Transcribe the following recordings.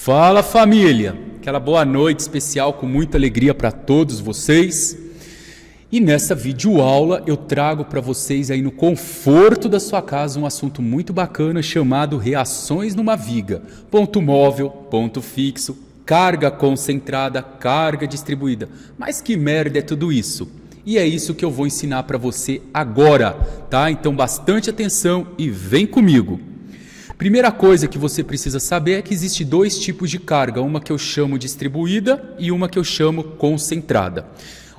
Fala família, aquela boa noite especial com muita alegria para todos vocês. E nessa videoaula eu trago para vocês aí no conforto da sua casa um assunto muito bacana chamado reações numa viga. Ponto móvel, ponto fixo, carga concentrada, carga distribuída. Mas que merda é tudo isso? E é isso que eu vou ensinar para você agora, tá? Então bastante atenção e vem comigo. Primeira coisa que você precisa saber é que existe dois tipos de carga, uma que eu chamo distribuída e uma que eu chamo concentrada.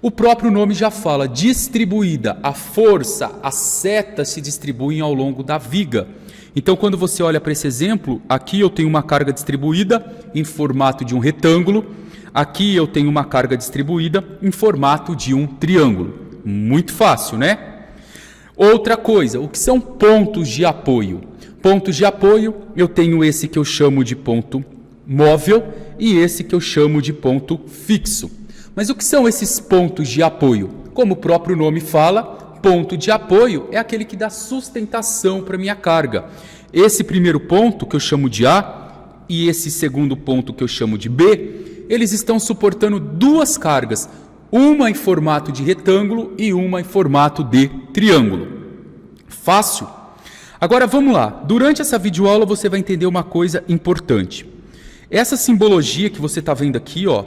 O próprio nome já fala, distribuída, a força, as setas se distribuem ao longo da viga. Então quando você olha para esse exemplo, aqui eu tenho uma carga distribuída em formato de um retângulo, aqui eu tenho uma carga distribuída em formato de um triângulo. Muito fácil, né? Outra coisa, o que são pontos de apoio? Pontos de apoio, eu tenho esse que eu chamo de ponto móvel e esse que eu chamo de ponto fixo. Mas o que são esses pontos de apoio? Como o próprio nome fala, ponto de apoio é aquele que dá sustentação para a minha carga. Esse primeiro ponto que eu chamo de A e esse segundo ponto que eu chamo de B, eles estão suportando duas cargas, uma em formato de retângulo e uma em formato de triângulo. Fácil? Agora vamos lá, durante essa videoaula você vai entender uma coisa importante. Essa simbologia que você está vendo aqui, ó,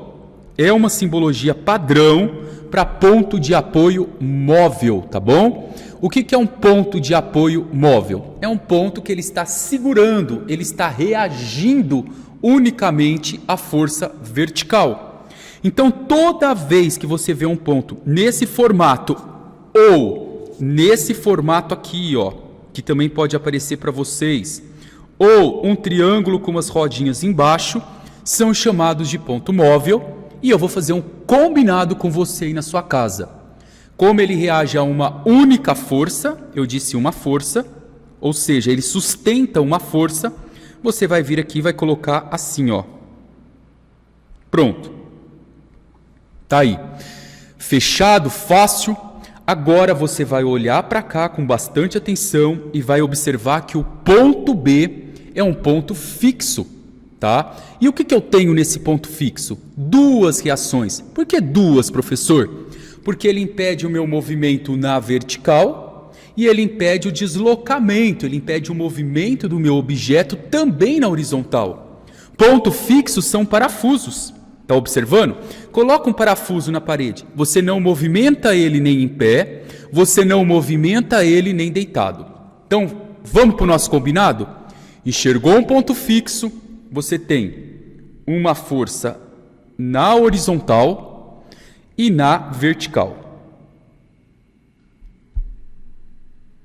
é uma simbologia padrão para ponto de apoio móvel, tá bom? O que é um ponto de apoio móvel? É um ponto que ele está segurando, ele está reagindo unicamente à força vertical. Então toda vez que você vê um ponto nesse formato ou nesse formato aqui, ó, que também pode aparecer para vocês, ou um triângulo com umas rodinhas embaixo, são chamados de ponto móvel, e eu vou fazer um combinado com você aí na sua casa. Como ele reage a uma única força, eu disse uma força, ou seja, ele sustenta uma força, você vai vir aqui e vai colocar assim, ó. Pronto. Tá aí. Fechado, fácil. Agora você vai olhar para cá com bastante atenção e vai observar que o ponto B é um ponto fixo, tá? E o que eu tenho nesse ponto fixo? Duas reações. Por que duas, professor? Porque ele impede o meu movimento na vertical e ele impede o deslocamento, ele impede o movimento do meu objeto também na horizontal. Ponto fixo são parafusos. Está observando? Coloca um parafuso na parede. Você não movimenta ele nem em pé, você não movimenta ele nem deitado. Então, vamos para o nosso combinado? Enxergou um ponto fixo, você tem uma força na horizontal e na vertical.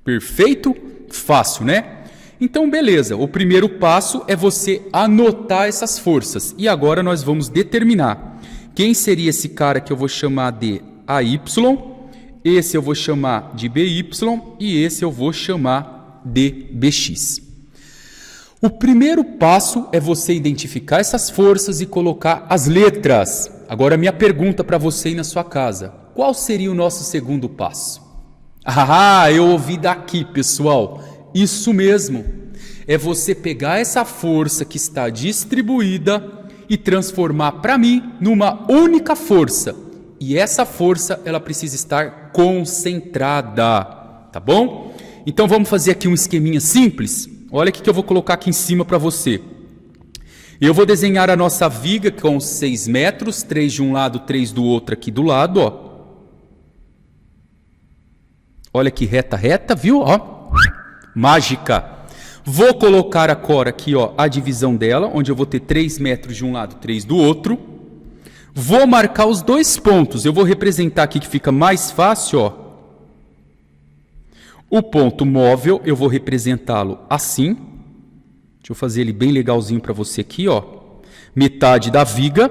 Perfeito? Fácil, né? Então, beleza, o primeiro passo é você anotar essas forças. E agora nós vamos determinar quem seria esse cara que eu vou chamar de AY, esse eu vou chamar de BY e esse eu vou chamar de BX. O primeiro passo é você identificar essas forças e colocar as letras. Agora, minha pergunta para você aí na sua casa, qual seria o nosso segundo passo? Ah, eu ouvi daqui, pessoal. Isso mesmo, é você pegar essa força que está distribuída e transformar para mim numa única força. E essa força, ela precisa estar concentrada, tá bom? Então vamos fazer aqui um esqueminha simples. Olha o que eu vou colocar aqui em cima para você. Eu vou desenhar a nossa viga com 6 metros, 3 de um lado, 3 do outro aqui do lado, ó. Olha que reta, viu? Ó. Mágica. Vou colocar agora aqui, ó, a divisão dela, onde eu vou ter 3 metros de um lado, 3 do outro. Vou marcar os dois pontos. Eu vou representar aqui que fica mais fácil, ó. O ponto móvel, eu vou representá-lo assim. Deixa eu fazer ele bem legalzinho para você aqui, ó. Metade da viga.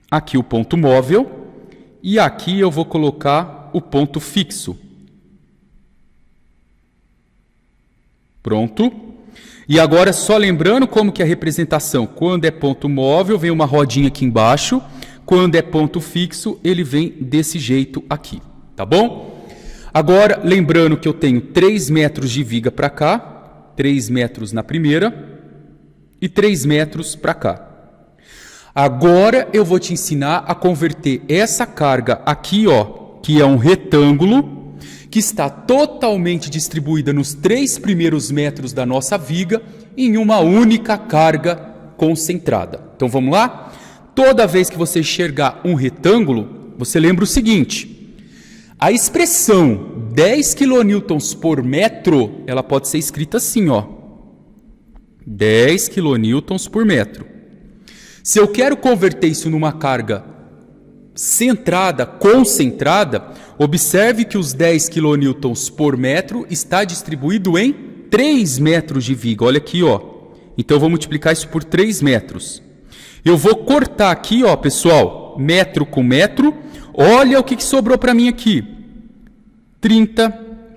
Aqui o ponto móvel. E aqui eu vou colocar o ponto fixo. Pronto. E agora só lembrando como que é a representação. Quando é ponto móvel, vem uma rodinha aqui embaixo. Quando é ponto fixo, ele vem desse jeito aqui. Tá bom? Agora, lembrando que eu tenho 3 metros de viga para cá. 3 metros na primeira. e 3 metros para cá. Agora eu vou te ensinar a converter essa carga aqui, ó, que é um retângulo, que está totalmente distribuída nos 3 primeiros metros da nossa viga, em uma única carga concentrada. Então vamos lá? Toda vez que você enxergar um retângulo, você lembra o seguinte: a expressão 10 kN por metro, ela pode ser escrita assim, ó, 10 kN por metro. Se eu quero converter isso numa carga centrada, concentrada, observe que os 10 kN por metro está distribuído em 3 metros de viga. Olha aqui, ó. Então eu vou multiplicar isso por 3 metros. Eu vou cortar aqui, ó, pessoal, metro com metro. Olha o que sobrou para mim aqui. 30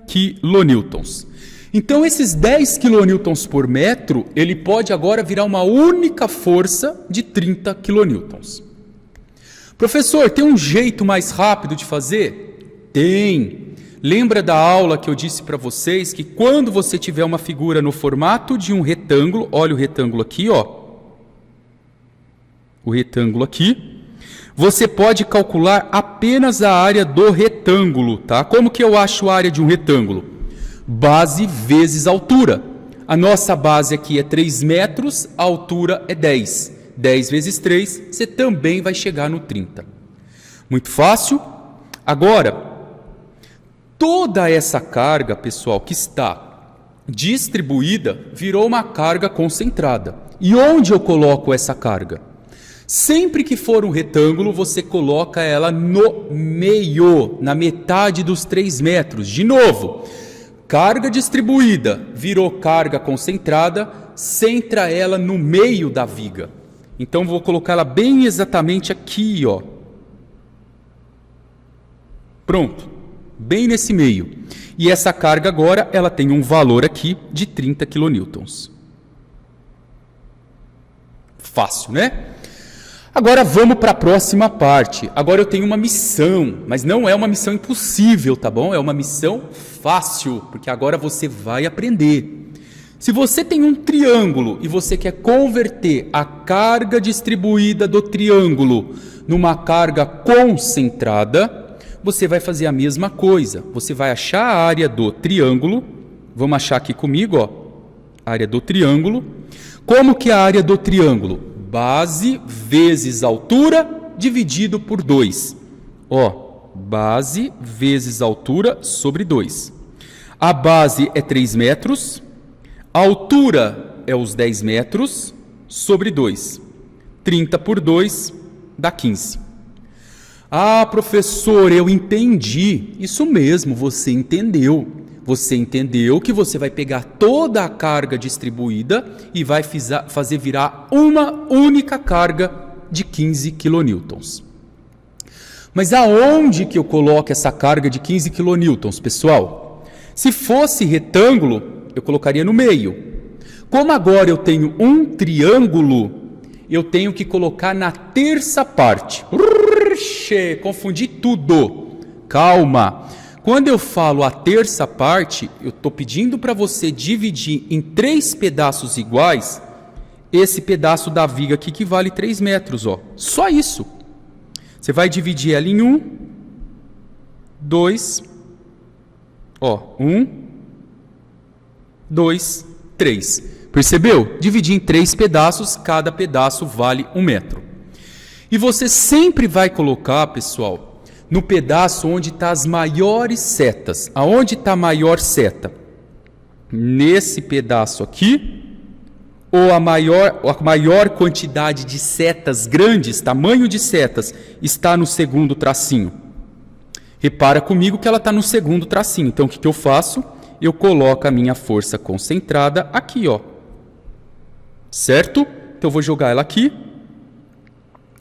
kN. Então esses 10 kN por metro, ele pode agora virar uma única força de 30 kN. Professor, tem um jeito mais rápido de fazer? Tem. Lembra da aula que eu disse para vocês que quando você tiver uma figura no formato de um retângulo, olha o retângulo aqui, ó. O retângulo aqui. Você pode calcular apenas a área do retângulo, tá? Como que eu acho a área de um retângulo? Base vezes altura. A nossa base aqui é 3 metros, a altura é 10. 10 vezes 3, você também vai chegar no 30. Muito fácil. Agora, toda essa carga, pessoal, que está distribuída, virou uma carga concentrada. E onde eu coloco essa carga? Sempre que for um retângulo, você coloca ela no meio, na metade dos 3 metros. De novo, carga distribuída virou carga concentrada, centra ela no meio da viga. Então, vou colocar ela bem exatamente aqui, ó. Pronto, bem nesse meio. E essa carga agora, ela tem um valor aqui de 30 kN. Fácil, né? Agora vamos para a próxima parte. Agora eu tenho uma missão, mas não é uma missão impossível, tá bom? É uma missão fácil, porque agora você vai aprender. Se você tem um triângulo e você quer converter a carga distribuída do triângulo numa carga concentrada, você vai fazer a mesma coisa. Você vai achar a área do triângulo. Vamos achar aqui comigo, ó, a área do triângulo. Como que é a área do triângulo? Base vezes altura dividido por 2. Ó, base vezes altura sobre 2. A base é 3 metros. A altura é os 10 metros sobre 2. 30 por 2 dá 15. Ah, professor, eu entendi. Isso mesmo, você entendeu. Você entendeu que você vai pegar toda a carga distribuída e vai fazer virar uma única carga de 15 kN. Mas aonde que eu coloco essa carga de 15 kN, pessoal? Se fosse retângulo, eu colocaria no meio. Como agora eu tenho um triângulo, eu tenho que colocar na terça parte. Confundi tudo. Calma. Quando eu falo a terça parte, eu estou pedindo para você dividir em 3 pedaços iguais esse pedaço da viga aqui que vale 3 metros. Ó. Só isso. Você vai dividir ela em 1, 2, 1, 2, 3. Percebeu? Dividir em 3 pedaços, cada pedaço vale 1 metro. E você sempre vai colocar, pessoal, no pedaço onde estão as maiores setas. Aonde está a maior seta? Nesse pedaço aqui, ou a maior quantidade de setas grandes, tamanho de setas, está no segundo tracinho? Repara comigo que ela está no segundo tracinho. Então, o que eu faço? Eu coloco a minha força concentrada aqui, ó. Certo? Então, eu vou jogar ela aqui.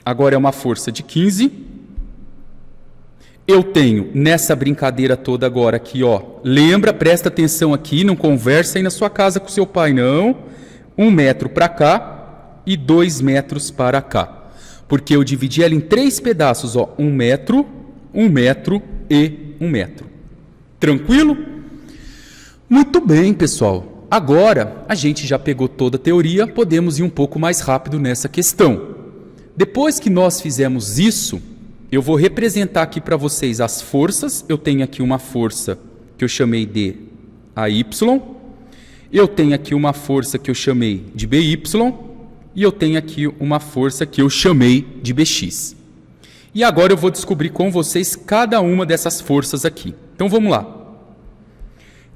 Agora é uma força de 15. Eu tenho nessa brincadeira toda agora aqui, ó. Lembra, presta atenção aqui, não conversa aí na sua casa com seu pai, não. 1 metro para cá e 2 metros para cá. Porque eu dividi ela em 3 pedaços, ó. 1 metro, 1 metro e 1 metro. Tranquilo? Muito bem, pessoal. agora a gente já pegou toda a teoria, podemos ir um pouco mais rápido nessa questão. Depois que nós fizemos isso, eu vou representar aqui para vocês as forças. Eu tenho aqui uma força que eu chamei de AY, eu tenho aqui uma força que eu chamei de BY, e eu tenho aqui uma força que eu chamei de BX. E agora eu vou descobrir com vocês cada uma dessas forças aqui. Então vamos lá.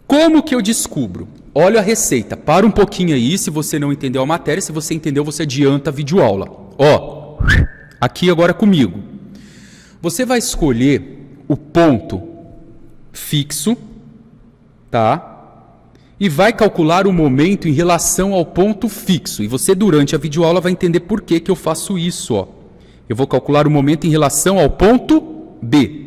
Como que eu descubro? Olha a receita. Para um pouquinho aí, se você não entendeu a matéria. Se você entendeu, você adianta a videoaula. Ó, aqui agora comigo. Você vai escolher o ponto fixo, tá? E vai calcular o momento em relação ao ponto fixo. E você, durante a videoaula, vai entender por que eu faço isso, ó. Eu vou calcular o momento em relação ao ponto B.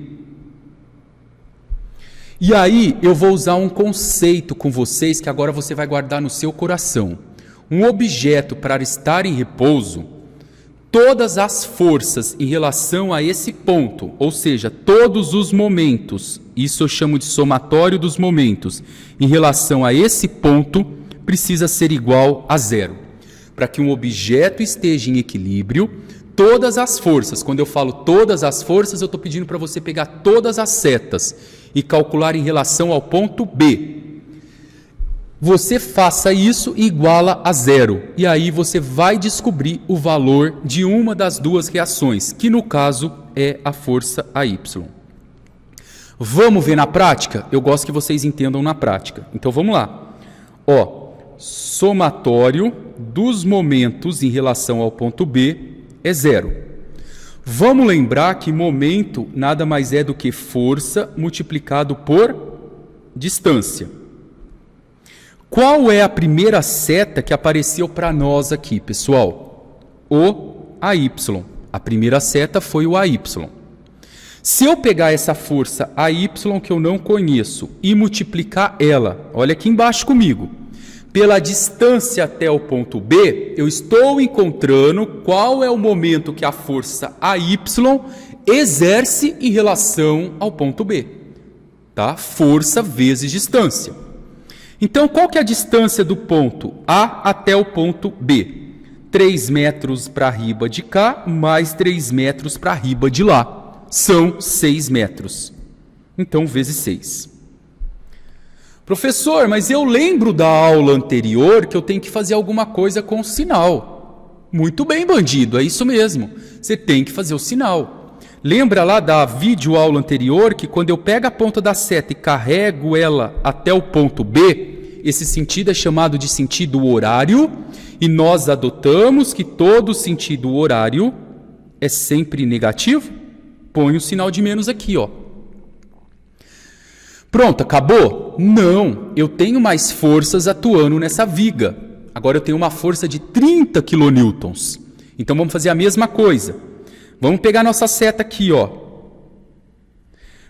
E aí, eu vou usar um conceito com vocês que agora você vai guardar no seu coração. Um objeto, para estar em repouso, todas as forças em relação a esse ponto, ou seja, todos os momentos, isso eu chamo de somatório dos momentos, em relação a esse ponto, precisa ser igual a zero. Para que um objeto esteja em equilíbrio, todas as forças, quando eu falo todas as forças, eu estou pedindo para você pegar todas as setas e calcular em relação ao ponto B. Você faça isso e iguala a zero. E aí você vai descobrir o valor de uma das duas reações, que no caso é a força AY. Vamos ver na prática? Eu gosto que vocês entendam na prática. Então vamos lá. Ó, somatório dos momentos em relação ao ponto B é zero. Vamos lembrar que momento nada mais é do que força multiplicado por distância. Qual é a primeira seta que apareceu para nós aqui, pessoal? O AY. A primeira seta foi o AY. Se eu pegar essa força AY que eu não conheço e multiplicar ela, olha aqui embaixo comigo, pela distância até o ponto B, eu estou encontrando qual é o momento que a força AY exerce em relação ao ponto B. Tá? Força vezes distância. Então, qual que é a distância do ponto A até o ponto B? 3 metros para riba de cá, mais 3 metros para riba de lá. São 6 metros. Então, vezes 6. Professor, mas eu lembro da aula anterior que eu tenho que fazer alguma coisa com o sinal. Muito bem, bandido, é isso mesmo. Você tem que fazer o sinal. Lembra lá da videoaula anterior que quando eu pego a ponta da seta e carrego ela até o ponto B, esse sentido é chamado de sentido horário, e nós adotamos que todo sentido horário é sempre negativo? Põe o sinal de menos aqui, ó. Pronto, acabou? Não, eu tenho mais forças atuando nessa viga. Agora eu tenho uma força de 30 kN. Então vamos fazer a mesma coisa. Vamos pegar nossa seta aqui, ó.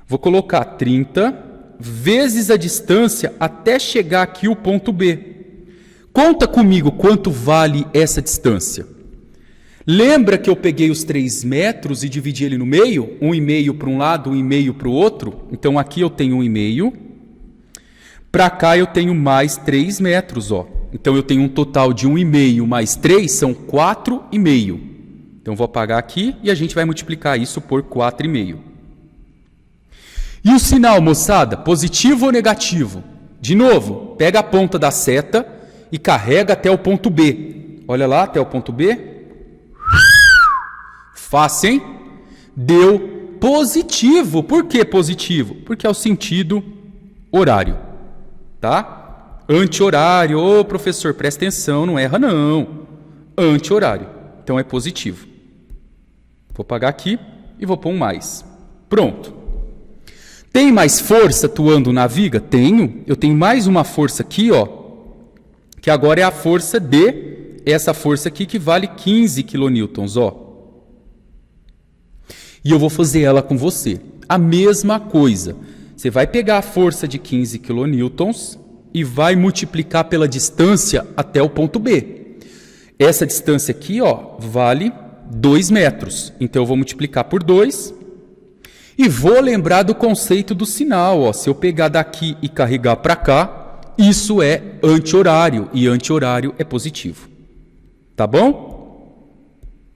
Vou colocar 30 vezes a distância até chegar aqui o ponto B. Conta comigo quanto vale essa distância. Lembra que eu peguei os 3 metros e dividi ele no meio? 1,5 para um lado, 1,5 para o outro. Então aqui eu tenho 1,5. Para cá eu tenho mais 3 metros, ó. Então eu tenho um total de 1,5 mais 3 são 4,5. Então vou apagar aqui e a gente vai multiplicar isso por 4,5. E o sinal, moçada? Positivo ou negativo? De novo, pega a ponta da seta e carrega até o ponto B. Olha lá, até o ponto B. Fácil, hein? Deu positivo. Por que positivo? Porque é o sentido horário. Tá? Anti-horário. Ô, professor, presta atenção, não erra não. Anti-horário. Então é positivo. Vou apagar aqui e vou pôr um mais. Pronto. Tem mais força atuando na viga? Tenho. Eu tenho mais uma força aqui, ó, que agora é a força D, essa força aqui que vale 15 kN, ó. E eu vou fazer ela com você. A mesma coisa. Você vai pegar a força de 15 kN e vai multiplicar pela distância até o ponto B. Essa distância aqui, ó, vale 2 metros. Então eu vou multiplicar por 2 e vou lembrar do conceito do sinal, ó. Se eu pegar daqui e carregar para cá, Isso é anti-horário e anti-horário é positivo. Tá bom?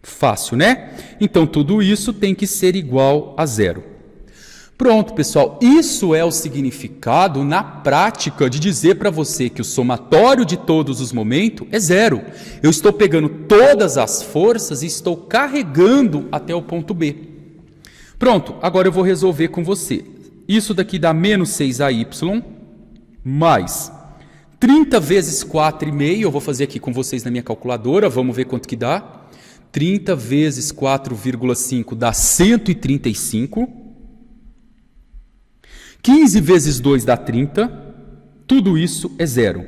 Fácil, né? Então tudo isso tem que ser igual a zero. Pronto, pessoal, isso é o significado na prática de dizer para você que o somatório de todos os momentos é zero. Eu estou pegando todas as forças e estou carregando até o ponto B. Pronto, agora eu vou resolver com você. Isso daqui dá menos 6AY mais 30 vezes 4,5, eu vou fazer aqui com vocês na minha calculadora, vamos ver quanto que dá. 30 vezes 4,5 dá 135. 15 vezes 2 dá 30, tudo isso é zero.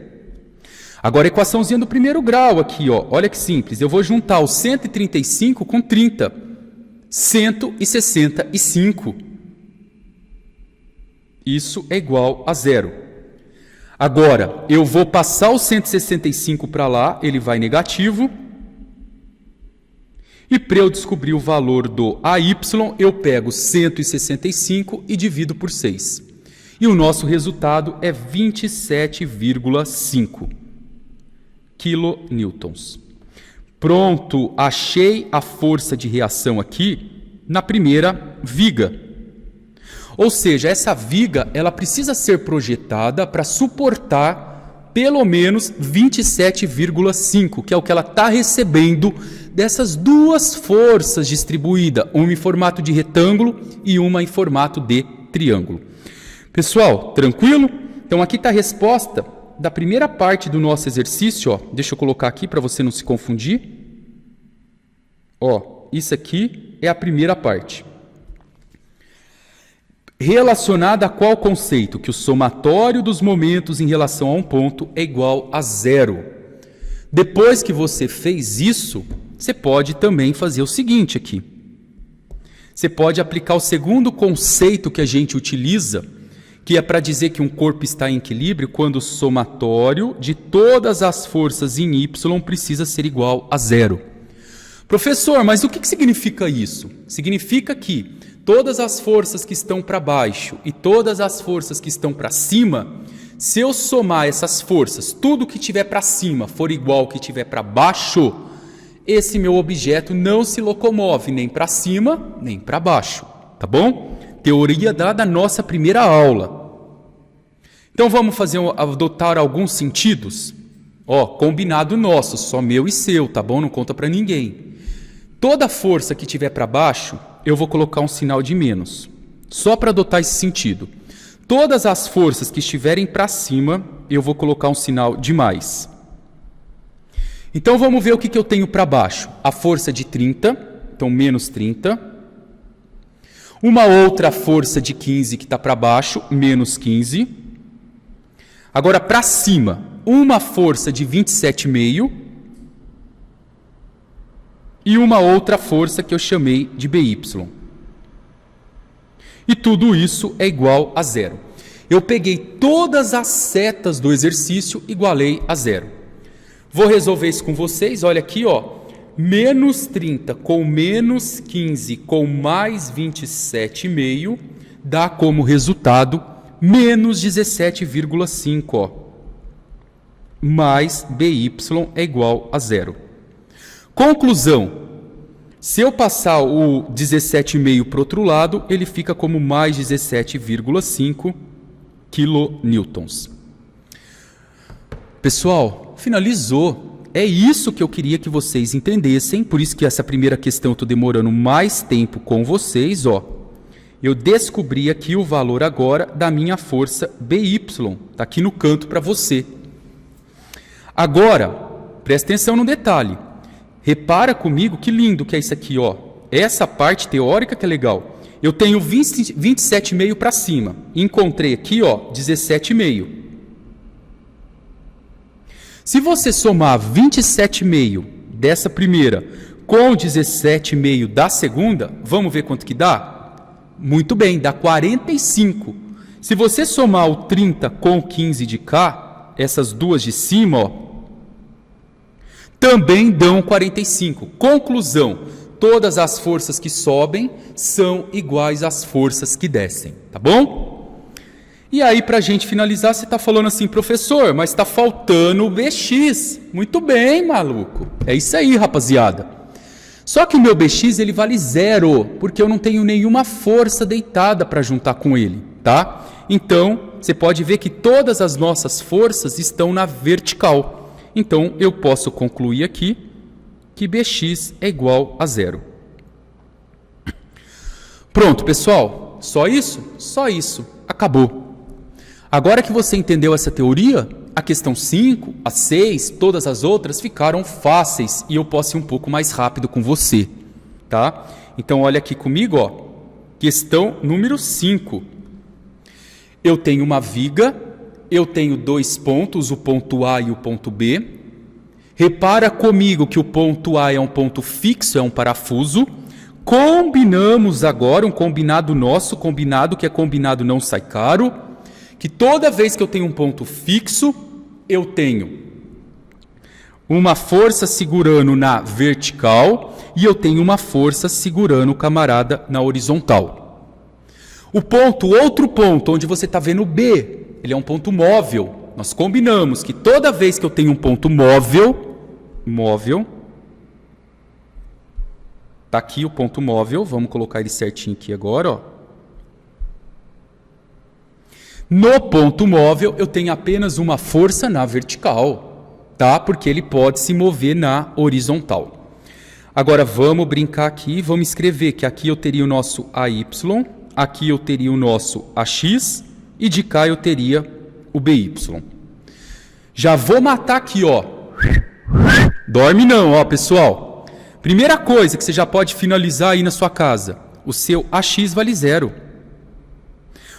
Agora a equaçãozinha do primeiro grau aqui, ó, olha que simples, eu vou juntar o 135 com 30, 165. Isso é igual a zero. Agora, eu vou passar o 165 para lá, ele vai negativo. E para eu descobrir o valor do AY, eu pego 165 e divido por 6. E o nosso resultado é 27,5 kilonewtons. Pronto, achei a força de reação aqui na primeira viga. Ou seja, essa viga ela precisa ser projetada para suportar pelo menos 27,5, que é o que ela está recebendo dessas duas forças distribuídas, uma em formato de retângulo e uma em formato de triângulo. Pessoal, tranquilo? Então aqui está a resposta da primeira parte do nosso exercício. Ó. Deixa eu colocar aqui para você não se confundir. Ó, isso aqui é a primeira parte. Relacionada a qual conceito? Que o somatório dos momentos em relação a um ponto é igual a zero. Depois que você fez isso, você pode também fazer o seguinte aqui. Você pode aplicar o segundo conceito que a gente utiliza, que é para dizer que um corpo está em equilíbrio quando o somatório de todas as forças em Y precisa ser igual a zero. Professor, mas o que significa isso? Significa que todas as forças que estão para baixo e todas as forças que estão para cima, se eu somar essas forças, tudo que tiver para cima for igual ao que tiver para baixo, esse meu objeto não se locomove nem para cima nem para baixo, tá bom? Teoria da nossa primeira aula. Então vamos adotar alguns sentidos? Ó, combinado nosso, só meu e seu, tá bom? Não conta para ninguém. Toda força que tiver para baixo, eu vou colocar um sinal de menos, só para adotar esse sentido. Todas as forças que estiverem para cima, eu vou colocar um sinal de mais. Então vamos ver o que eu tenho para baixo. A força de 30, então menos 30. Uma outra força de 15 que está para baixo, menos 15. Agora para cima, uma força de 27,5. E uma outra força que eu chamei de BY. E tudo isso é igual a zero. Eu peguei todas as setas do exercício, igualei a zero. Vou resolver isso com vocês, olha aqui, ó. Menos 30 com menos 15 com mais 27,5 dá como resultado menos 17,5, ó. Mais BY é igual a zero. Conclusão. Se eu passar o 17,5 para o outro lado, ele fica como mais 17,5 kilonewtons. Pessoal, finalizou. É isso que eu queria que vocês entendessem, por isso que essa primeira questão eu estou demorando mais tempo com vocês. Ó. Eu descobri aqui o valor agora da minha força BY, está aqui no canto para você. Agora, presta atenção no detalhe. Repara comigo que lindo que é isso aqui. Ó. Essa parte teórica que é legal. Eu tenho 27,5 para cima. Encontrei aqui, ó, 17,5. Se você somar 27,5 dessa primeira com 17,5 da segunda, vamos ver quanto que dá? Muito bem, dá 45. Se você somar o 30 com 15 de cá, essas duas de cima, ó, também dão 45. Conclusão, todas as forças que sobem são iguais às forças que descem, tá bom? E aí, para a gente finalizar, você está falando assim, professor, mas está faltando o BX. Muito bem, maluco. É isso aí, rapaziada. Só que o meu BX ele vale 0, porque eu não tenho nenhuma força deitada para juntar com ele, tá? Então, você pode ver que todas as nossas forças estão na vertical. Então, eu posso concluir aqui que BX é igual a 0. Pronto, pessoal. Só isso? Só isso. Acabou. Agora que você entendeu essa teoria, a questão 5, a 6, todas as outras ficaram fáceis e eu posso ir um pouco mais rápido com você, tá? Então, olha aqui comigo, ó. Questão número 5. Eu tenho uma viga, eu tenho 2 pontos, o ponto A e o ponto B. Repara comigo que o ponto A é um ponto fixo, é um parafuso. Combinamos agora, um combinado nosso, combinado que é combinado não sai caro, que toda vez que eu tenho um ponto fixo, eu tenho uma força segurando na vertical e eu tenho uma força segurando o camarada na horizontal. O ponto, outro ponto, onde você está vendo o B, ele é um ponto móvel. Nós combinamos que toda vez que eu tenho um ponto móvel, está aqui o ponto móvel, vamos colocar ele certinho aqui agora, ó. No ponto móvel, eu tenho apenas uma força na vertical, tá? Porque ele pode se mover na horizontal. Agora, vamos brincar aqui, vamos escrever que aqui eu teria o nosso AY, aqui eu teria o nosso AX e de cá eu teria o BY. Já vou matar aqui, ó. Dorme não, ó, pessoal. Primeira coisa que você já pode finalizar aí na sua casa, o seu AX vale 0.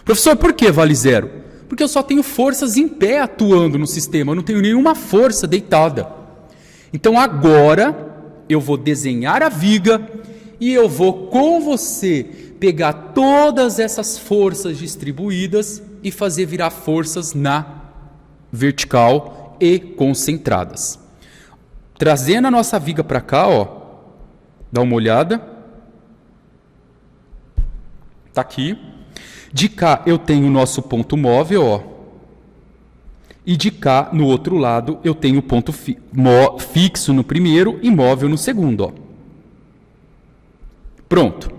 Professor, por que vale 0? Porque eu só tenho forças em pé atuando no sistema, eu não tenho nenhuma força deitada. Então agora eu vou desenhar a viga e eu vou com você pegar todas essas forças distribuídas e fazer virar forças na vertical e concentradas. Trazendo a nossa viga para cá, ó, dá uma olhada. Tá aqui. De cá eu tenho o nosso ponto móvel, ó. E de cá, no outro lado, eu tenho o ponto fixo no primeiro e móvel no segundo, ó. Pronto.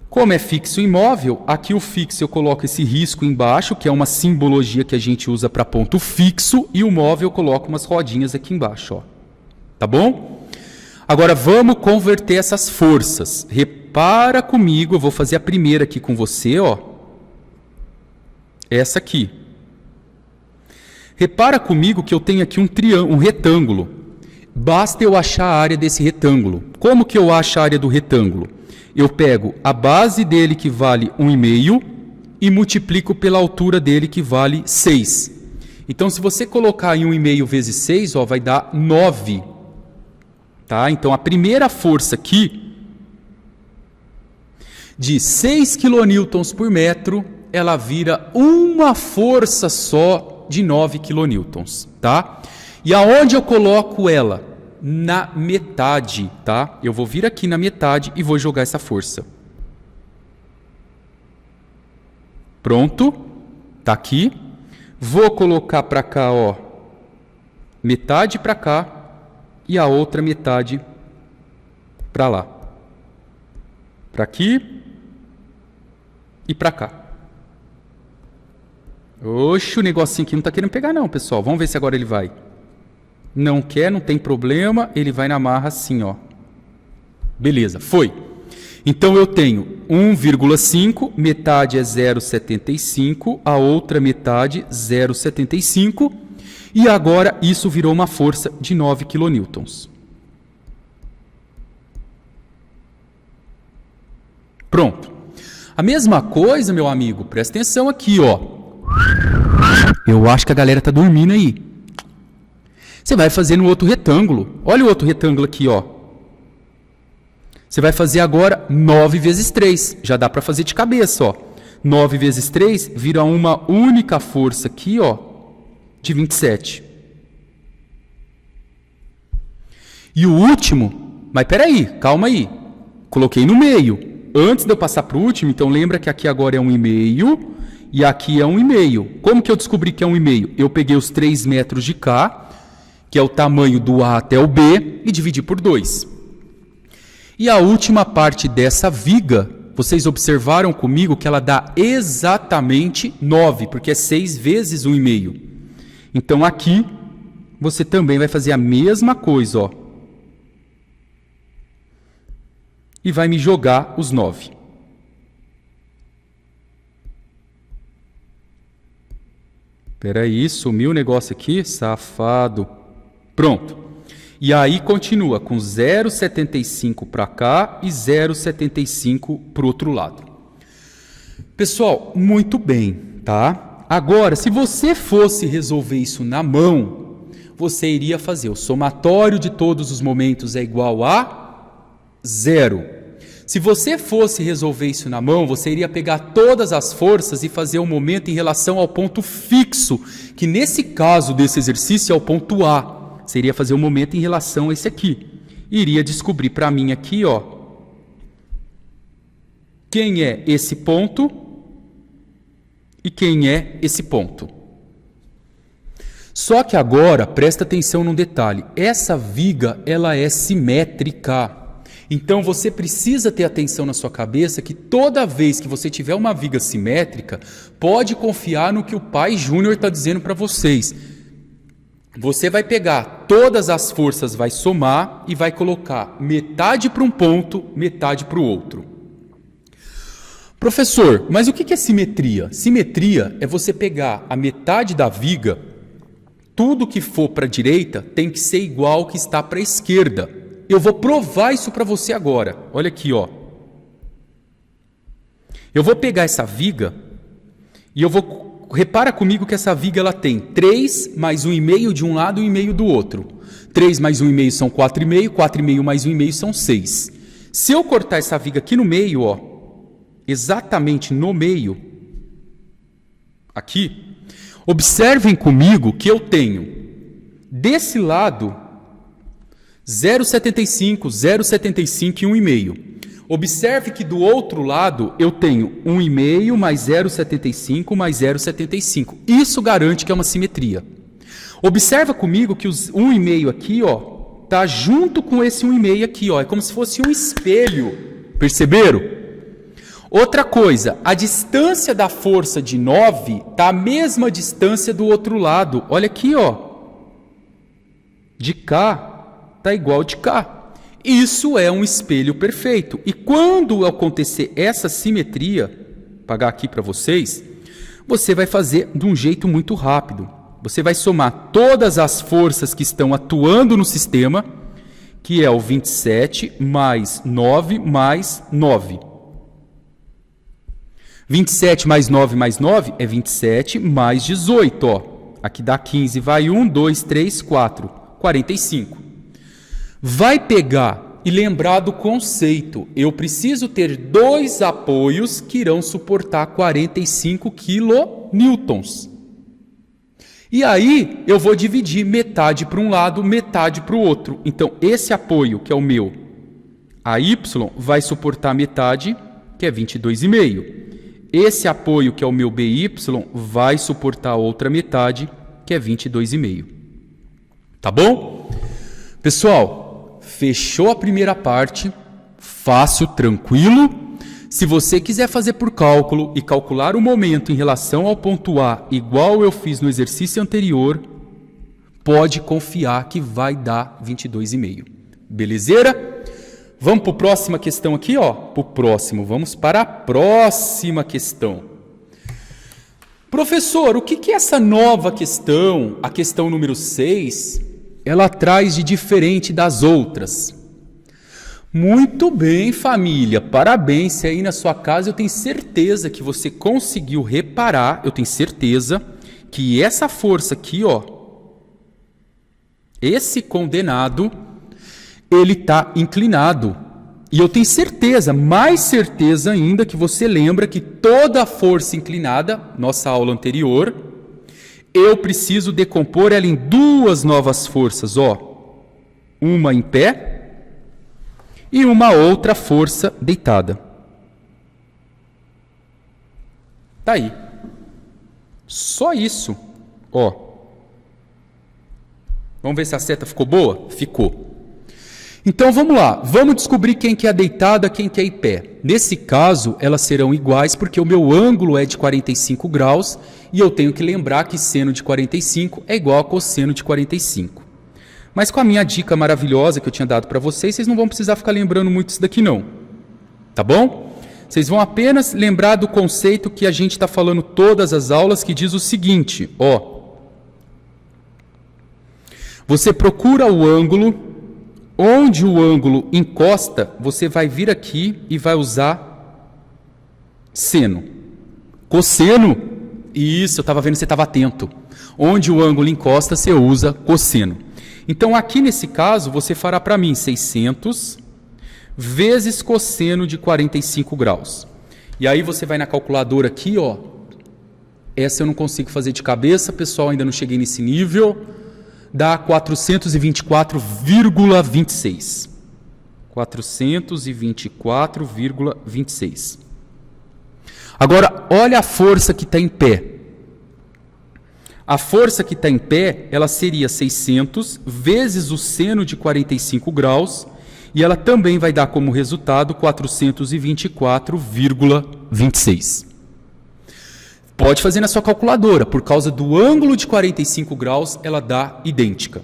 Como é fixo e móvel, aqui o fixo eu coloco esse risco embaixo, que é uma simbologia que a gente usa para ponto fixo, e o móvel eu coloco umas rodinhas aqui embaixo, ó. Tá bom? Agora vamos converter essas forças. Repara comigo, eu vou fazer a primeira aqui com você, ó. Essa aqui. Repara comigo que eu tenho aqui um retângulo. Basta eu achar a área desse retângulo. Como que eu acho a área do retângulo? Eu pego a base dele que vale 1,5 e multiplico pela altura dele que vale 6. Então, se você colocar em 1,5 vezes 6, ó, vai dar 9. Tá? Então, a primeira força aqui, de 6 kN por metro, ela vira uma força só de 9 kN. Tá? E aonde eu coloco ela? Na metade. Tá? Eu vou vir aqui na metade e vou jogar essa força. Pronto. Tá aqui. Vou colocar para cá, ó, metade para cá. E a outra metade para lá. Para aqui e para cá. Oxe, o negocinho aqui não está querendo pegar não, pessoal. Vamos ver se agora ele vai. Não quer, não tem problema. Ele vai na marra assim, ó. Beleza, foi. Então eu tenho 1,5, metade é 0,75, a outra metade 0,75. E agora isso virou uma força de 9 kN. Pronto. A mesma coisa, meu amigo, presta atenção aqui, ó. Eu acho que a galera tá dormindo aí. Você vai fazer no outro retângulo. Olha o outro retângulo aqui, ó. Você vai fazer agora 9 vezes 3. Já dá para fazer de cabeça, ó. 9 vezes 3 vira uma única força aqui, ó, de 27. E o último, mas peraí, calma aí, coloquei no meio. Antes de eu passar para o último, então lembra que aqui agora é 1,5 e aqui é 1,5. Como que eu descobri que é 1,5? Eu peguei os 3 metros de cá, que é o tamanho do A até o B, e dividi por 2. E a última parte dessa viga, vocês observaram comigo que ela dá exatamente 9, porque é 6 vezes 1,5. Então aqui você também vai fazer a mesma coisa, ó. E vai me jogar os 9. Espera aí, sumiu o negócio aqui, safado. Pronto. E aí continua com 0,75 para cá e 0,75 para o outro lado. Pessoal, muito bem, tá? Agora, se você fosse resolver isso na mão, você iria fazer o somatório de todos os momentos é igual a 0. Se você fosse resolver isso na mão, você iria pegar todas as forças e fazer o momento em relação ao ponto fixo, que nesse caso desse exercício é o ponto A. Você iria fazer o momento em relação a esse aqui. Iria descobrir para mim aqui, ó, quem é esse ponto e quem é esse ponto. Só que agora, presta atenção num detalhe. Essa viga, ela é simétrica. Então, você precisa ter atenção na sua cabeça que toda vez que você tiver uma viga simétrica, pode confiar no que o pai Júnior está dizendo para vocês. Você vai pegar todas as forças, vai somar e vai colocar metade para um ponto, metade para o outro. Professor, mas o que é simetria? Simetria é você pegar a metade da viga, tudo que for para a direita tem que ser igual ao que está para a esquerda. Eu vou provar isso para você agora. Olha aqui, ó. Eu vou pegar essa viga e eu vou... Repara comigo que essa viga ela tem 3 mais 1,5 de um lado e 1,5 do outro. 3 mais 1,5 são 4,5, 4,5 mais 1,5 são 6. Se eu cortar essa viga aqui no meio, ó, exatamente no meio, aqui, observem comigo que eu tenho desse lado 0,75, 0,75 e 1,5. Observe que do outro lado eu tenho 1,5 mais 0,75 mais 0,75. Isso garante que é uma simetria. Observa comigo que os 1,5 aqui, ó, tá junto com esse 1,5 aqui, ó. É como se fosse um espelho. Perceberam? Outra coisa, a distância da força de 9 tá a mesma distância do outro lado. Olha aqui, ó. De cá tá igual de cá. Isso é um espelho perfeito. E quando acontecer essa simetria, vou apagar aqui para vocês, você vai fazer de um jeito muito rápido. Você vai somar todas as forças que estão atuando no sistema, que é o 27 mais 9 mais 9. 27 mais 9 é 27 mais 18. Ó. Aqui dá 15, vai 1, 2, 3, 4, 45. Vai pegar e lembrar do conceito. Eu preciso ter 2 apoios que irão suportar 45 kilonewtons. E aí eu vou dividir metade para um lado, metade para o outro. Então esse apoio, que é o meu AY, vai suportar metade, que é 22,5. Esse apoio, que é o meu BY, vai suportar a outra metade, que é 22,5. Tá bom? Pessoal, fechou a primeira parte, fácil, tranquilo. Se você quiser fazer por cálculo e calcular o momento em relação ao ponto A, igual eu fiz no exercício anterior, pode confiar que vai dar 22,5. Belezeira? Vamos para a próxima questão aqui, ó. Vamos para a próxima questão. Professor, o que é essa nova questão, a questão número 6, ela traz de diferente das outras? Muito bem, família, parabéns. Se aí na sua casa eu tenho certeza que você conseguiu reparar, eu tenho certeza que essa força aqui, ó, esse condenado, ele está inclinado. E eu tenho certeza, mais certeza ainda, que você lembra que toda força inclinada, nossa aula anterior, eu preciso decompor ela em 2 novas forças, ó. Uma em pé e uma outra força deitada. Tá aí. Só isso. Ó. Vamos ver se a seta ficou boa? Ficou. Então vamos lá, vamos descobrir quem que é deitada, quem que é em pé. Nesse caso, elas serão iguais porque o meu ângulo é de 45 graus e eu tenho que lembrar que seno de 45 é igual a cosseno de 45. Mas com a minha dica maravilhosa que eu tinha dado para vocês, vocês não vão precisar ficar lembrando muito isso daqui não. Tá bom? Vocês vão apenas lembrar do conceito que a gente está falando todas as aulas, que diz o seguinte, ó. Você procura o ângulo. Onde o ângulo encosta, você vai vir aqui e vai usar seno. Cosseno, isso, eu estava vendo que você estava atento. Onde o ângulo encosta, você usa cosseno. Então, aqui nesse caso, você fará para mim 600 vezes cosseno de 45 graus. E aí você vai na calculadora aqui, ó. Essa eu não consigo fazer de cabeça, pessoal, ainda não cheguei nesse nível. Dá 424,26. 424,26. Agora, olha a força que está em pé. A força que está em pé, ela seria 600 vezes o seno de 45 graus, e ela também vai dar como resultado 424,26. Pode fazer na sua calculadora, por causa do ângulo de 45 graus, ela dá idêntica.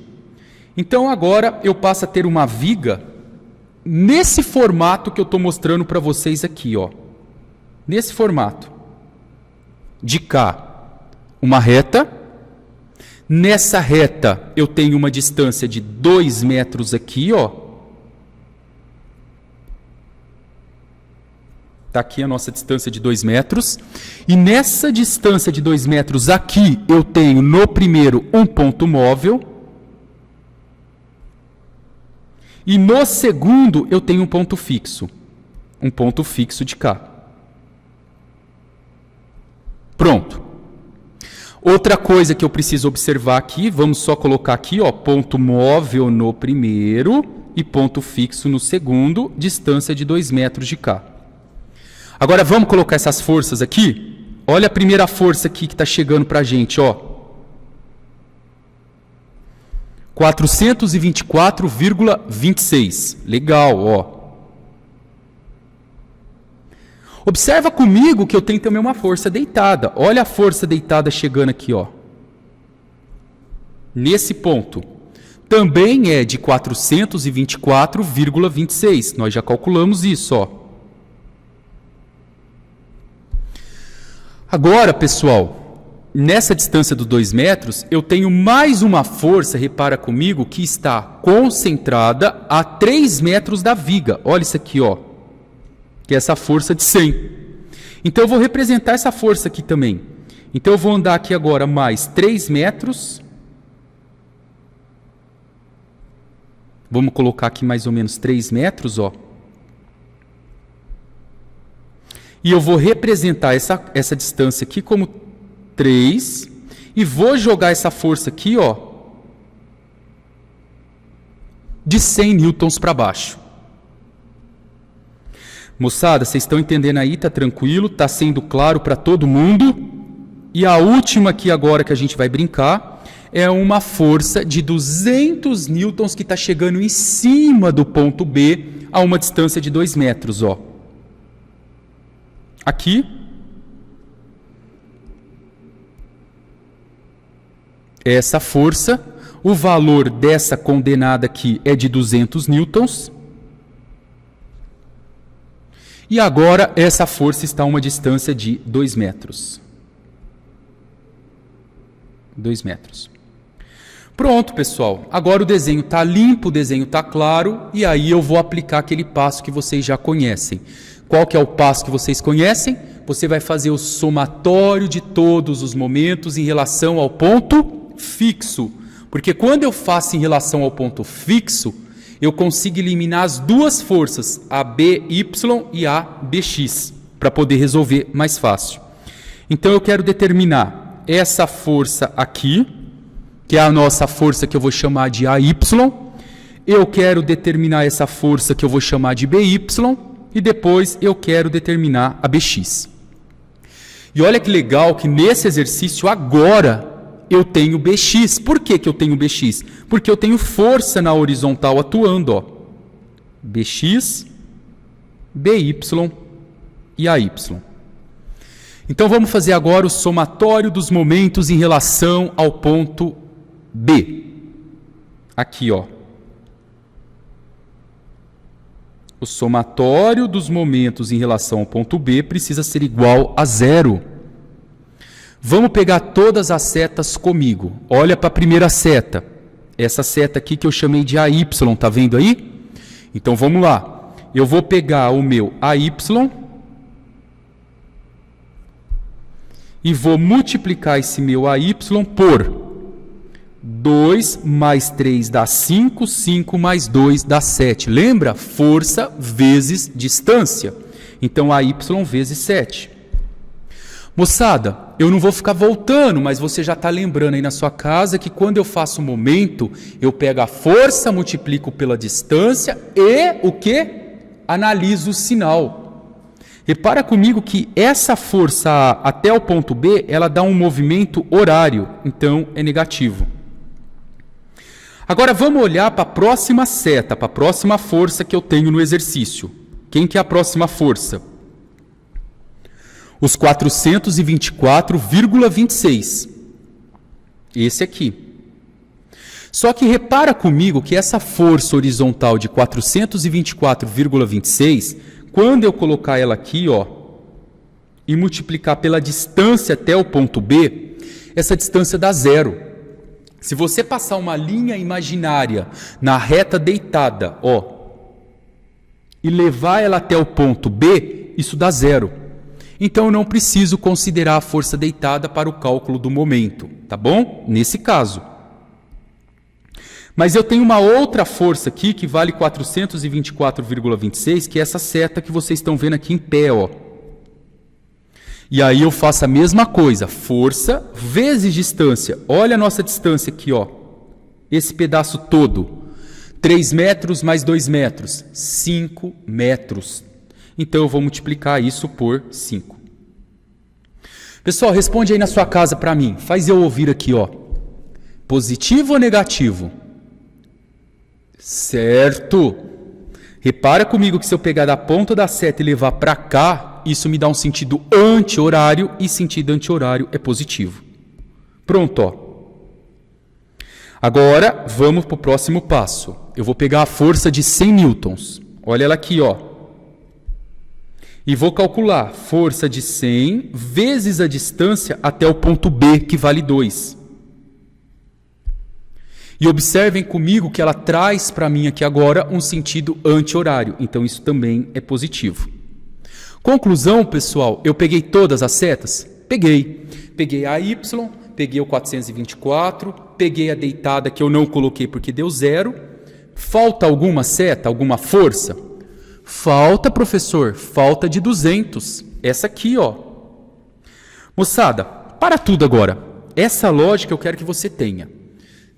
Então agora eu passo a ter uma viga nesse formato que eu estou mostrando para vocês aqui, ó. Nesse formato. De cá, uma reta. Nessa reta eu tenho uma distância de 2 metros aqui, ó. Está aqui a nossa distância de 2 metros. E nessa distância de 2 metros aqui, eu tenho no primeiro um ponto móvel. E no segundo, eu tenho um ponto fixo. Um ponto fixo de cá. Pronto. Outra coisa que eu preciso observar aqui, vamos só colocar aqui, ó, ponto móvel no primeiro e ponto fixo no segundo, distância de 2 metros de cá. Agora vamos colocar essas forças aqui. Olha a primeira força aqui que está chegando para a gente, ó. 424,26. Legal, ó. Observa comigo que eu tenho também uma força deitada. Olha a força deitada chegando aqui, ó. Nesse ponto. Também é de 424,26. Nós já calculamos isso, ó. Agora, pessoal, nessa distância dos 2 metros, eu tenho mais uma força, repara comigo, que está concentrada a 3 metros da viga. Olha isso aqui, ó, que é essa força de 100. Então, eu vou representar essa força aqui também. Então, eu vou andar aqui agora mais 3 metros. Vamos colocar aqui mais ou menos 3 metros, ó. E eu vou representar essa distância aqui como 3. E vou jogar essa força aqui, ó, de 100 newtons para baixo. Moçada, vocês estão entendendo aí? Tá tranquilo? Tá sendo claro para todo mundo? E a última aqui agora que a gente vai brincar é uma força de 200 newtons que está chegando em cima do ponto B a uma distância de 2 metros, ó. Aqui, essa força, o valor dessa condenada aqui é de 200 newtons. E agora essa força está a uma distância de 2 metros. 2 metros. Pronto, pessoal. Agora o desenho está limpo, o desenho está claro, e aí eu vou aplicar aquele passo que vocês já conhecem. Qual que é o passo que vocês conhecem? Você vai fazer o somatório de todos os momentos em relação ao ponto fixo. Porque quando eu faço em relação ao ponto fixo, eu consigo eliminar as duas forças, a BY e a BX, para poder resolver mais fácil. Então eu quero determinar essa força aqui, que é a nossa força que eu vou chamar de AY. Eu quero determinar essa força que eu vou chamar de BY. E depois eu quero determinar a BX. E olha que legal que nesse exercício agora eu tenho BX. Por que eu tenho BX? Porque eu tenho força na horizontal atuando. Ó. BX, BY e AY. Então vamos fazer agora o somatório dos momentos em relação ao ponto B. Aqui, ó. O somatório dos momentos em relação ao ponto B precisa ser igual a 0. Vamos pegar todas as setas comigo. Olha para a primeira seta. Essa seta aqui que eu chamei de AY, tá vendo aí? Então vamos lá. Eu vou pegar o meu AY e vou multiplicar esse meu AY por 2 mais 3 dá 5, 5 mais 2 dá 7. Lembra? Força vezes distância. Então, AY vezes 7. Moçada, eu não vou ficar voltando, mas você já está lembrando aí na sua casa que quando eu faço o momento, eu pego a força, multiplico pela distância e o quê? Analiso o sinal. Repara comigo que essa força A até o ponto B, ela dá um movimento horário, então é negativo. Agora vamos olhar para a próxima seta, para a próxima força que eu tenho no exercício. Quem que é a próxima força? Os 424,26. Esse aqui. Só que repara comigo que essa força horizontal de 424,26, quando eu colocar ela aqui, ó, e multiplicar pela distância até o ponto B, essa distância dá 0. Se você passar uma linha imaginária na reta deitada, ó, e levar ela até o ponto B, isso dá 0. Então eu não preciso considerar a força deitada para o cálculo do momento, tá bom? Nesse caso. Mas eu tenho uma outra força aqui que vale 424,26, que é essa seta que vocês estão vendo aqui em pé, ó. E aí eu faço a mesma coisa, força vezes distância. Olha a nossa distância aqui, ó. Esse pedaço todo. 3 metros mais 2 metros, 5 metros. Então eu vou multiplicar isso por 5. Pessoal, responde aí na sua casa para mim. Faz eu ouvir aqui, ó. Positivo ou negativo? Certo. Repara comigo que se eu pegar da ponta da seta e levar para cá, isso me dá um sentido anti-horário, e sentido anti-horário é positivo. Pronto, ó. Agora, vamos para o próximo passo. Eu vou pegar a força de 100 newtons. Olha ela aqui, ó. E vou calcular força de 100 vezes a distância até o ponto B, que vale 2. E observem comigo que ela traz para mim aqui agora um sentido anti-horário. Então, isso também é positivo. Conclusão, pessoal, eu peguei todas as setas? Peguei. Peguei a Y, peguei o 424, peguei a deitada que eu não coloquei porque deu 0. Falta alguma seta, alguma força? Falta, professor, falta de 200. Essa aqui, ó. Moçada, para tudo agora. Essa lógica eu quero que você tenha.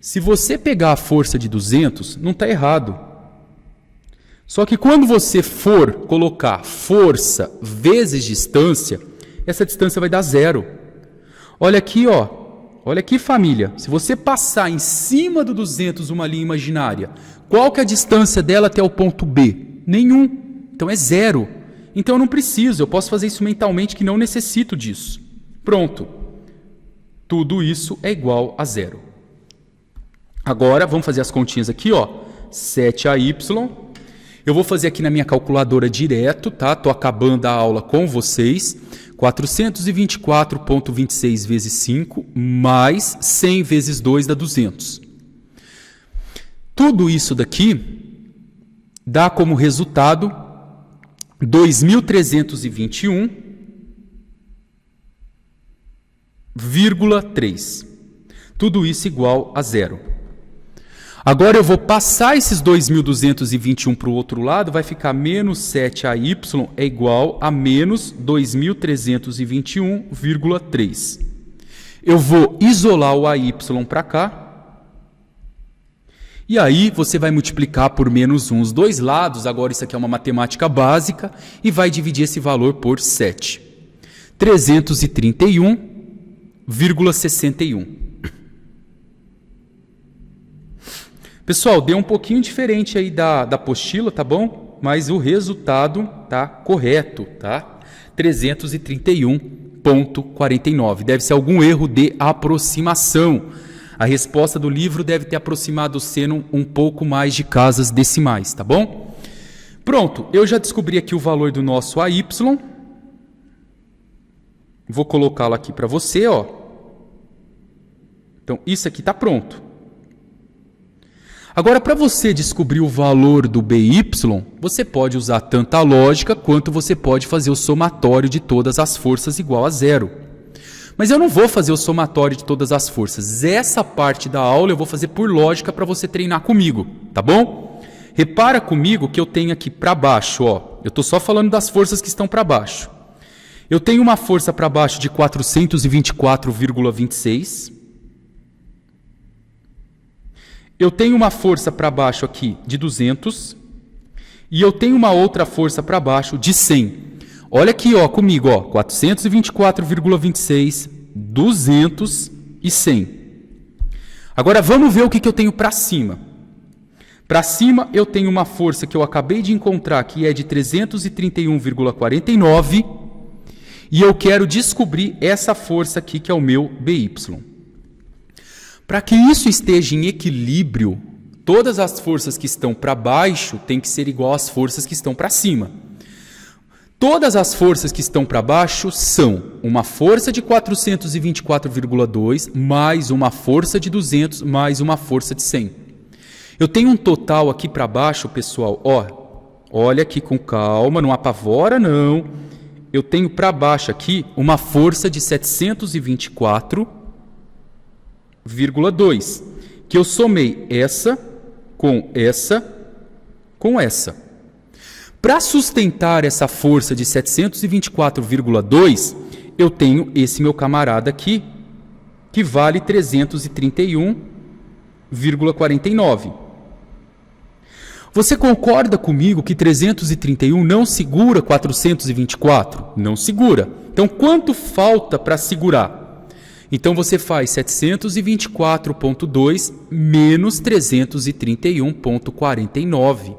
Se você pegar a força de 200, não está errado. Só que quando você for colocar força vezes distância, essa distância vai dar 0. Olha aqui, ó. Olha aqui, família. Se você passar em cima do 200 uma linha imaginária, qual que é a distância dela até o ponto B? Nenhum. Então é 0. Então eu não preciso, eu posso fazer isso mentalmente que não necessito disso. Pronto. Tudo isso é igual a 0. Agora, vamos fazer as continhas aqui, ó. 7AY. Eu vou fazer aqui na minha calculadora direto, tá? Estou acabando a aula com vocês. 424,26 vezes 5, mais 100 vezes 2 dá 200. Tudo isso daqui dá como resultado 2.321,3. Tudo isso igual a 0. Agora eu vou passar esses 2.221 para o outro lado, vai ficar menos 7AY é igual a menos 2.321,3. Eu vou isolar o AY para cá. E aí você vai multiplicar por menos 1 os dois lados, agora isso aqui é uma matemática básica, e vai dividir esse valor por 7. 331,61. Pessoal, deu um pouquinho diferente aí da apostila, tá bom? Mas o resultado tá correto, tá? 331,49. Deve ser algum erro de aproximação. A resposta do livro deve ter aproximado o seno um pouco mais de casas decimais, tá bom? Pronto, eu já descobri aqui o valor do nosso AY. Vou colocá-lo aqui para você, ó. Então, isso aqui está pronto. Agora, para você descobrir o valor do BY, você pode usar tanto a lógica quanto você pode fazer o somatório de todas as forças igual a zero. Mas eu não vou fazer o somatório de todas as forças. Essa parte da aula eu vou fazer por lógica para você treinar comigo, tá bom? Repara comigo que eu tenho aqui para baixo, ó. Eu estou só falando das forças que estão para baixo. Eu tenho uma força para baixo de 424,26. Eu tenho uma força para baixo aqui de 200 e eu tenho uma outra força para baixo de 100. Olha aqui, ó, comigo, ó, 424,26, 200 e 100. Agora vamos ver o que eu tenho para cima. Para cima eu tenho uma força que eu acabei de encontrar que é de 331,49 e eu quero descobrir essa força aqui que é o meu BY. Para que isso esteja em equilíbrio, todas as forças que estão para baixo têm que ser igual às forças que estão para cima. Todas as forças que estão para baixo são uma força de 424,2 mais uma força de 200 mais uma força de 100. Eu tenho um total aqui para baixo, pessoal, ó, olha aqui com calma, não apavora não. Eu tenho para baixo aqui uma força de 724,2, que eu somei essa com essa com essa. Para sustentar essa força de 724,2, eu tenho esse meu camarada aqui, que vale 331,49. Você concorda comigo que 331 não segura 424? Não segura. Então, quanto falta para segurar? Então, você faz 724,2 menos 331,49.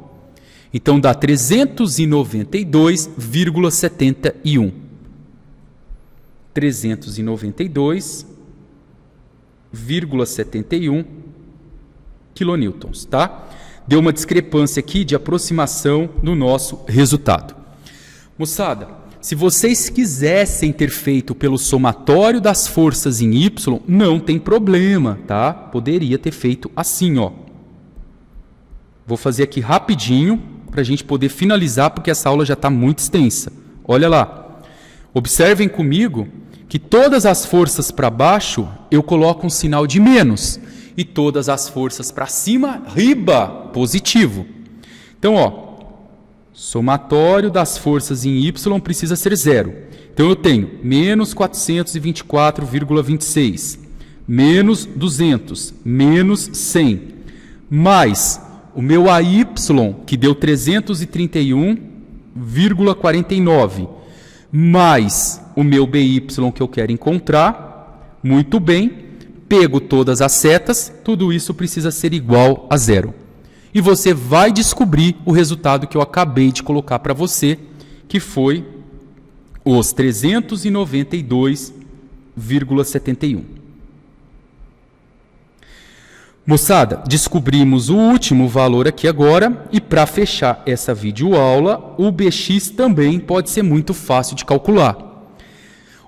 Então, dá 392,71. 392,71 quilonewtons, tá? Deu uma discrepância aqui de aproximação no nosso resultado. Moçada, se vocês quisessem ter feito pelo somatório das forças em Y, não tem problema, tá? Poderia ter feito assim, ó. Vou fazer aqui rapidinho para a gente poder finalizar, porque essa aula já está muito extensa. Olha lá. Observem comigo que todas as forças para baixo eu coloco um sinal de menos. E todas as forças para cima, riba, positivo. Então, ó, somatório das forças em Y precisa ser zero. Então, eu tenho menos 424,26, menos 200, menos 100, mais o meu AY, que deu 331,49, mais o meu BY que eu quero encontrar, muito bem. Pego todas as setas, tudo isso precisa ser igual a zero. E você vai descobrir o resultado que eu acabei de colocar para você, que foi os 392,71. Moçada, descobrimos o último valor aqui agora, e para fechar essa videoaula, o BX também pode ser muito fácil de calcular.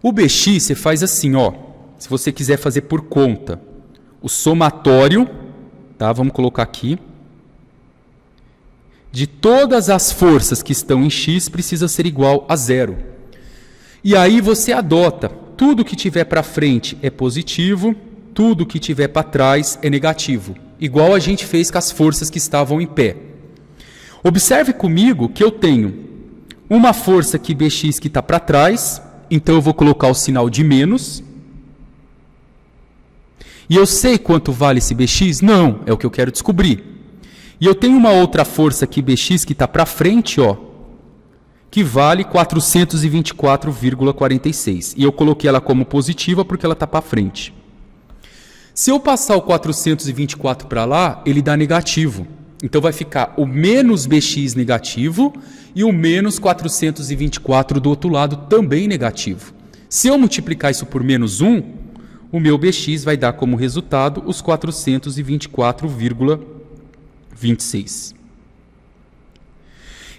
O BX você faz assim, ó. Se você quiser fazer por conta, o somatório, tá? Vamos colocar aqui, de todas as forças que estão em X precisa ser igual a zero. E aí você adota, tudo que tiver para frente é positivo, tudo que tiver para trás é negativo. Igual a gente fez com as forças que estavam em pé. Observe comigo que eu tenho uma força aqui, BX, que está para trás, então eu vou colocar o sinal de menos. E eu sei quanto vale esse BX? Não, é o que eu quero descobrir. E eu tenho uma outra força aqui, BX, que está para frente, ó. que vale 424,46. E eu coloquei ela como positiva porque ela está para frente. Se eu passar o 424 para lá, ele dá negativo. Então vai ficar o menos bx negativo e o menos 424 do outro lado também negativo. Se eu multiplicar isso por menos 1, o meu bx vai dar como resultado os 424,26.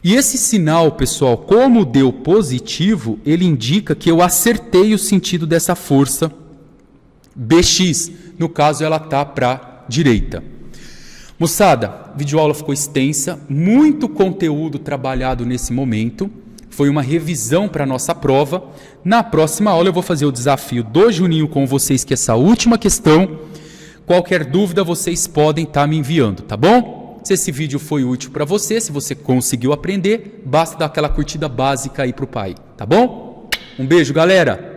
E esse sinal, pessoal, como deu positivo, ele indica que eu acertei o sentido dessa força bx. No caso, ela está para a direita. Moçada, a videoaula ficou extensa, muito conteúdo trabalhado nesse momento. Foi uma revisão para a nossa prova. Na próxima aula eu vou fazer o desafio do Juninho com vocês, que é essa última questão. Qualquer dúvida vocês podem estar me enviando, tá bom? Se esse vídeo foi útil para você, se você conseguiu aprender, basta dar aquela curtida básica aí para o pai, tá bom? Um beijo, galera!